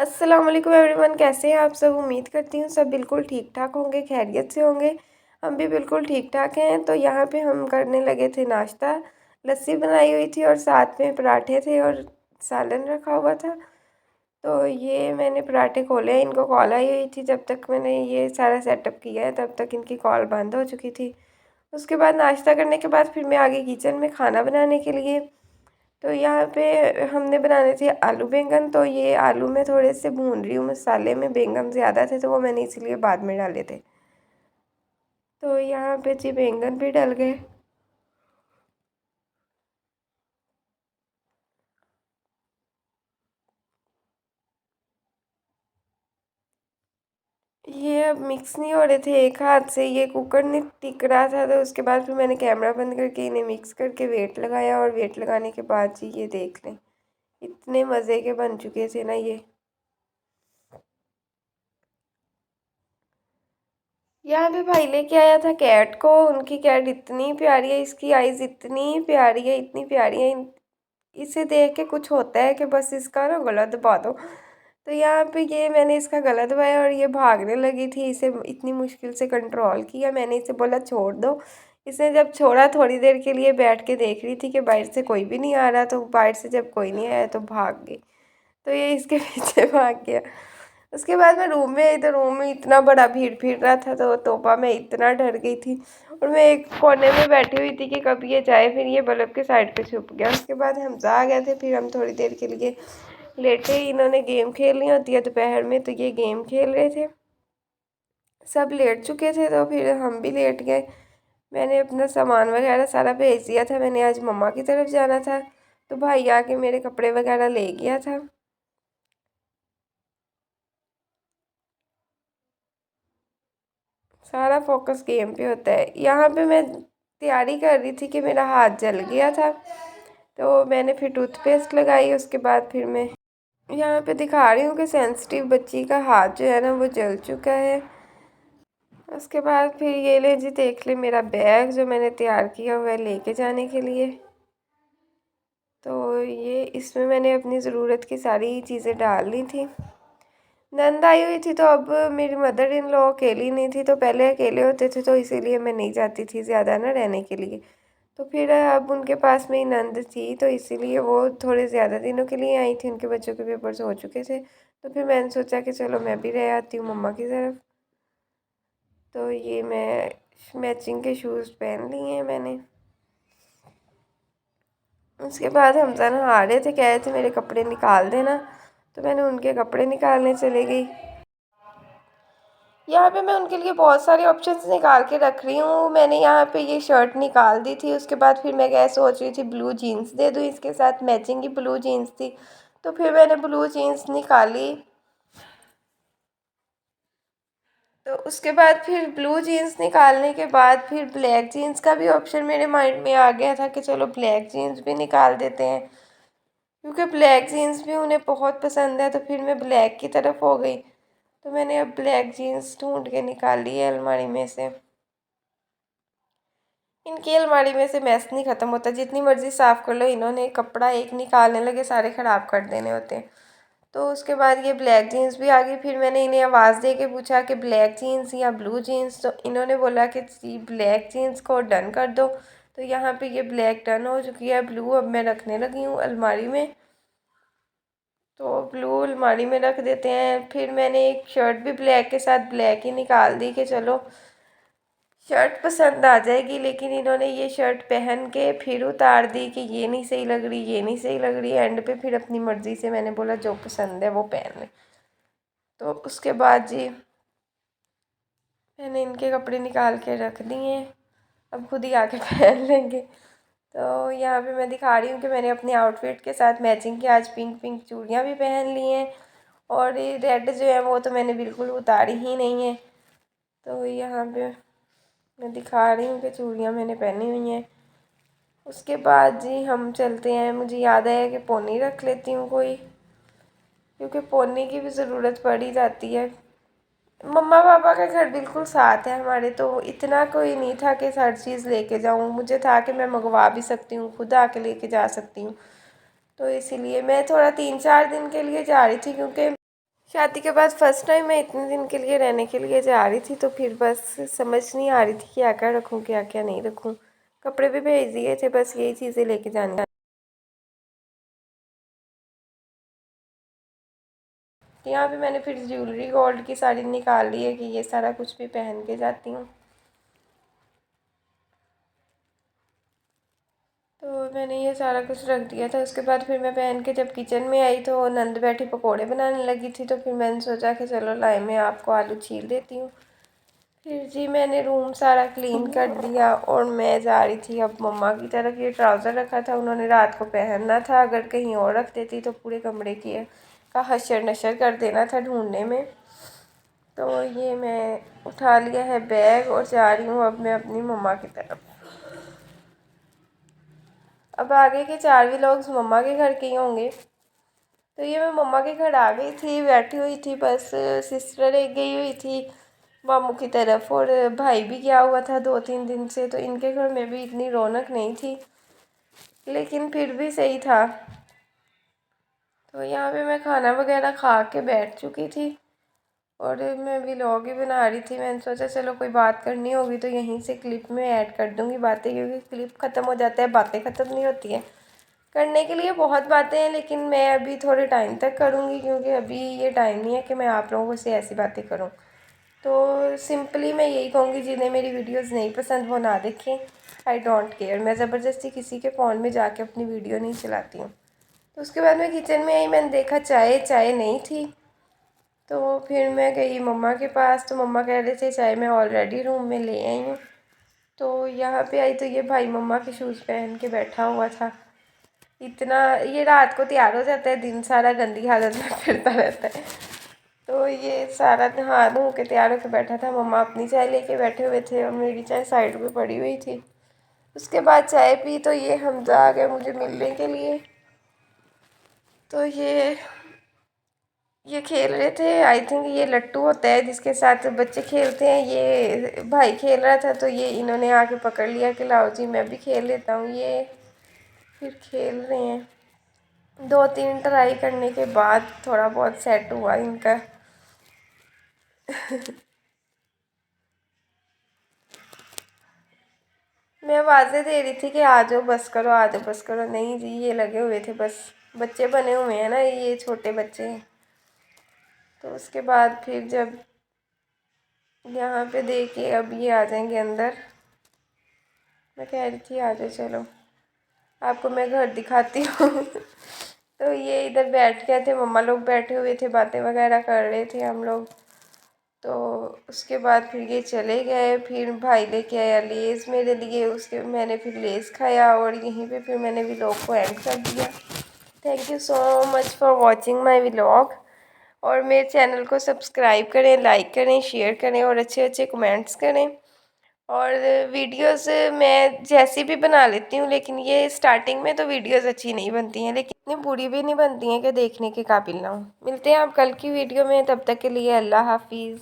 अस्सलाम वालेकुम एवरीवन, कैसे हैं आप सब। उम्मीद करती हूँ सब बिल्कुल ठीक ठाक होंगे, खैरियत से होंगे। हम भी बिल्कुल ठीक ठाक हैं। तो यहाँ पे हम करने लगे थे नाश्ता। लस्सी बनाई हुई थी और साथ में पराठे थे और सालन रखा हुआ था। तो ये मैंने पराठे खोले, इनको कॉल आई हुई थी। जब तक मैंने ये सारा सेटअप किया है तब तक इनकी कॉल बंद हो चुकी थी। उसके बाद नाश्ता करने के बाद फिर मैं आ गई किचन में खाना बनाने के लिए। तो यहाँ पे हमने बनाने थे आलू बैंगन। तो ये आलू में थोड़े से भून रही हूँ, मसाले में बैंगन ज़्यादा थे तो वो मैंने इसलिए बाद में डाले थे। तो यहाँ पे जी बैंगन भी डल गए। ये अब मिक्स नहीं हो रहे थे एक हाथ से, ये कुकर नहीं टिक रहा था। तो उसके बाद फिर मैंने कैमरा बंद करके इन्हें मिक्स करके वेट लगाया और वेट लगाने के बाद जी ये देख लें, इतने मज़े के बन चुके थे ना ये। यहाँ पे भाई लेके आया था कैट को। उनकी कैट इतनी प्यारी है, इसकी आइज़ इतनी प्यारी है, इतनी प्यारी है। इसे देख के कुछ होता है कि बस इसका ना गला दबा दो। तो यहाँ पे ये मैंने इसका गला दबाया और ये भागने लगी थी। इसे इतनी मुश्किल से कंट्रोल किया। मैंने इसे बोला छोड़ दो। इसने जब छोड़ा, थोड़ी देर के लिए बैठ के देख रही थी कि बाहर से कोई भी नहीं आ रहा। तो बाहर से जब कोई नहीं आया तो भाग गई। तो ये इसके पीछे भाग गया। उसके बाद मैं रूम में आई तो रूम में इतना बड़ा भीड़ फिर रहा था। तो तोबा मैं इतना डर गई थी। और मैं एक कोने में बैठी हुई थी कि कब ये जाए। फिर ये बल्ब के साइड पे छुप गया। उसके बाद हम आ गए थे। फिर हम थोड़ी देर के लिए लेटे। इन्होंने गेम खेलनी होती है दोपहर में, तो ये गेम खेल रहे थे। सब लेट चुके थे तो फिर हम भी लेट गए। मैंने अपना सामान वगैरह सारा भेज दिया था। मैंने आज मम्मा की तरफ जाना था तो भाई आके मेरे कपड़े वगैरह ले गया था। सारा फोकस गेम पे होता है। यहाँ पे मैं तैयारी कर रही थी कि मेरा हाथ जल गया था। तो मैंने फिर टूथपेस्ट लगाई। उसके बाद फिर मैं यहाँ पे दिखा रही हूँ कि सेंसिटिव बच्ची का हाथ जो है ना वो जल चुका है। उसके बाद फिर ये ले जी, देख ले मेरा बैग जो मैंने तैयार किया हुआ है लेके जाने के लिए। तो ये इसमें मैंने अपनी ज़रूरत की सारी चीज़ें डाल ली थी। नंद आई हुई थी तो अब मेरी मदर इन लॉ अकेली नहीं थी। तो पहले अकेले होते थे तो इसीलिए मैं नहीं जाती थी ज़्यादा ना रहने के लिए। तो फिर अब उनके पास में ही नंद थी तो इसीलिए वो थोड़े ज़्यादा दिनों के लिए आई थी। उनके बच्चों के पेपर्स हो चुके थे। तो फिर मैंने सोचा कि चलो मैं भी रह आती हूँ मम्मा की तरफ। तो ये मैं मैचिंग के शूज़ पहन लिए हैं मैंने। उसके बाद हमजा नहा रहे थे, कह रहे थे मेरे कपड़े निकाल देना। तो मैंने उनके कपड़े निकालने चले गई। यहाँ पे मैं उनके लिए बहुत सारे ऑप्शंस निकाल के रख रही हूँ। मैंने यहाँ पे ये शर्ट निकाल दी थी। उसके बाद फिर मैं क्या सोच रही थी ब्लू जीन्स दे दूँ इसके साथ, मैचिंग की ब्लू जीन्स थी। तो फिर मैंने ब्लू जीन्स निकाली। तो उसके बाद फिर ब्लू जीन्स निकालने के बाद फिर ब्लैक जीन्स का भी ऑप्शन मेरे माइंड में आ गया था कि चलो ब्लैक जीन्स भी निकाल देते हैं, क्योंकि ब्लैक जीन्स भी उन्हें बहुत पसंद है। तो फिर मैं ब्लैक की तरफ हो गई। तो मैंने अब ब्लैक जीन्स ढूंढ के निकाल ली है अलमारी में से। इनकी अलमारी में से मैस नहीं ख़त्म होता, जितनी मर्ज़ी साफ़ कर लो इन्होंने कपड़ा एक निकालने लगे सारे ख़राब कर देने होते हैं। तो उसके बाद ये ब्लैक जीन्स भी आ गई। फिर मैंने इन्हें आवाज़ दे के पूछा कि ब्लैक जीन्स या ब्लू जीन्स। तो इन्होंने बोला कि जी ब्लैक जीन्स को डन कर दो। तो यहाँ पे ये ब्लैक डन हो चुकी है। ब्लू अब मैं रखने लगी हूँ अलमारी में। तो ब्लू अलमारी में रख देते हैं। फिर मैंने एक शर्ट भी ब्लैक के साथ ब्लैक ही निकाल दी कि चलो शर्ट पसंद आ जाएगी। लेकिन इन्होंने ये शर्ट पहन के फिर उतार दी कि ये नहीं सही लग रही, ये नहीं सही लग रही। एंड पे फिर अपनी मर्ज़ी से मैंने बोला जो पसंद है वो पहन ले। तो उसके बाद जी मैंने इनके कपड़े निकाल के रख दिए। अब खुद ही आके पहन लेंगे। तो यहाँ पे मैं दिखा रही हूँ कि मैंने अपने आउटफिट के साथ मैचिंग की आज पिंक पिंक चूड़ियाँ भी पहन ली हैं। और ये रेड जो है वो तो मैंने बिल्कुल उतारी ही नहीं है। तो यहाँ पे मैं दिखा रही हूँ कि चूड़ियाँ मैंने पहनी हुई हैं। उसके बाद जी हम चलते हैं। मुझे याद आया कि पोनी रख लेती हूँ कोई, क्योंकि पोनी की भी ज़रूरत पड़ ही जाती है। मम्मा पापा का घर बिल्कुल साथ है हमारे, तो इतना कोई नहीं था कि हर चीज़ लेके जाऊँ। मुझे था कि मैं मंगवा भी सकती हूँ, खुद आके लेके जा सकती हूँ। तो इसीलिए मैं थोड़ा 3-4 दिन के लिए जा रही थी, क्योंकि शादी के बाद फर्स्ट टाइम मैं इतने दिन के लिए रहने के लिए जा रही थी, तो फिर बस समझ नहीं आ रही थी क्या क्या रखूँ क्या क्या नहीं रखूँ। कपड़े भी भेज दिए थे, बस यही चीज़ें लेके जानी। यहाँ पे मैंने फिर ज्वेलरी गोल्ड की साड़ी निकाल ली है कि ये सारा कुछ भी पहन के जाती हूँ। तो मैंने ये सारा कुछ रख दिया था। उसके बाद फिर मैं पहन के जब किचन में आई तो नंद बैठी पकोड़े बनाने लगी थी, तो फिर मैंने सोचा कि चलो लाए मैं आपको आलू छील देती हूँ। फिर जी मैंने रूम सारा क्लीन कर दिया और मैं जा रही थी अब मम्मा की तरफ। ये ट्राउज़र रखा था, उन्होंने रात को पहनना था, अगर कहीं और रख देती तो पूरे कमरे की का हशर नशर कर देना था ढूंढने में। तो ये मैं उठा लिया है बैग और जा रही हूँ अब मैं अपनी मम्मा की तरफ। अब आगे के 4 व्लॉग्स मम्मा के घर के ही होंगे। तो ये मैं मम्मा के घर आ गई थी, बैठी हुई थी, बस सिस्टर एक गई हुई थी मामू की तरफ और भाई भी गया हुआ था 2-3 दिन से। तो इनके घर में भी इतनी रौनक नहीं थी, लेकिन फिर भी सही था। तो यहाँ पे मैं खाना वगैरह खा के बैठ चुकी थी और मैं व्लॉग ही बना रही थी। मैंने सोचा चलो कोई बात करनी होगी तो यहीं से क्लिप में ऐड कर दूँगी बातें, क्योंकि क्लिप ख़त्म हो जाता है, बातें ख़त्म नहीं होती हैं। करने के लिए बहुत बातें हैं, लेकिन मैं अभी थोड़े टाइम तक करूँगी, क्योंकि अभी ये टाइम नहीं है कि मैं आप लोगों से ऐसी बातें करूँ। तो सिंपली मैं यही कहूँगी, जिन्हें मेरी वीडियोस नहीं पसंद वो ना देखें। I don't care. मैं ज़बरदस्ती किसी के फ़ोन में जाके अपनी वीडियो नहीं चलाती हूँ। तो उसके बाद मैं किचन में आई, मैंने देखा चाय नहीं थी। तो फिर मैं गई मम्मा के पास, तो मम्मा कह रहे थे चाय मैं ऑलरेडी रूम में ले आई हूँ। तो यहाँ पे आई तो ये भाई मम्मा के शूज़ पहन के बैठा हुआ था। इतना ये रात को तैयार हो जाता है, दिन सारा गंदी हालत में फिरता रहता है। तो ये सारा नहा धो के तैयार होकर बैठा था। मम्मा अपनी चाय लेके बैठे हुए थे और मेरी चाय साइड में पड़ी हुई थी। उसके बाद चाय पी तो ये हमजा आ गए मुझे मिलने के लिए। तो ये खेल रहे थे, आई थिंक ये लट्टू होता है जिसके साथ बच्चे खेलते हैं। ये भाई खेल रहा था तो ये इन्होंने आके पकड़ लिया कि लाओ जी मैं भी खेल लेता हूँ। ये फिर खेल रहे हैं। 2-3 ट्राई करने के बाद थोड़ा बहुत सेट हुआ इनका। मैं आवाज़ें दे रही थी कि आ जाओ बस करो, आ जाओ बस करो, नहीं जी ये लगे हुए थे बस। बच्चे बने हुए हैं ना, ये छोटे बच्चे हैं। तो उसके बाद फिर जब यहाँ पे देखे अब ये आ जाएंगे अंदर। मैं कह रही थी आ जाओ चलो आपको मैं घर दिखाती हूँ। तो ये इधर बैठ गए थे, मम्मा लोग बैठे हुए थे, बातें वगैरह कर रहे थे हम लोग। तो उसके बाद फिर ये चले गए। फिर भाई लेके आया लेज़ मेरे लिए, उसके मैंने फिर लेज़ खाया और यहीं पे फिर मैंने व्लॉग को एंड कर दिया। Thank you so much for watching my vlog. और मेरे चैनल को सब्सक्राइब करें, लाइक करें, शेयर करें और अच्छे अच्छे कमेंट्स करें। और वीडियोस मैं जैसी भी बना लेती हूँ, लेकिन ये स्टार्टिंग में तो वीडियोस अच्छी नहीं बनती हैं, लेकिन इतनी बुरी भी नहीं बनती हैं कि देखने के काबिल ना हो। मिलते हैं आप कल की वीडियो में, तब तक के लिए अल्लाह हाफिज़।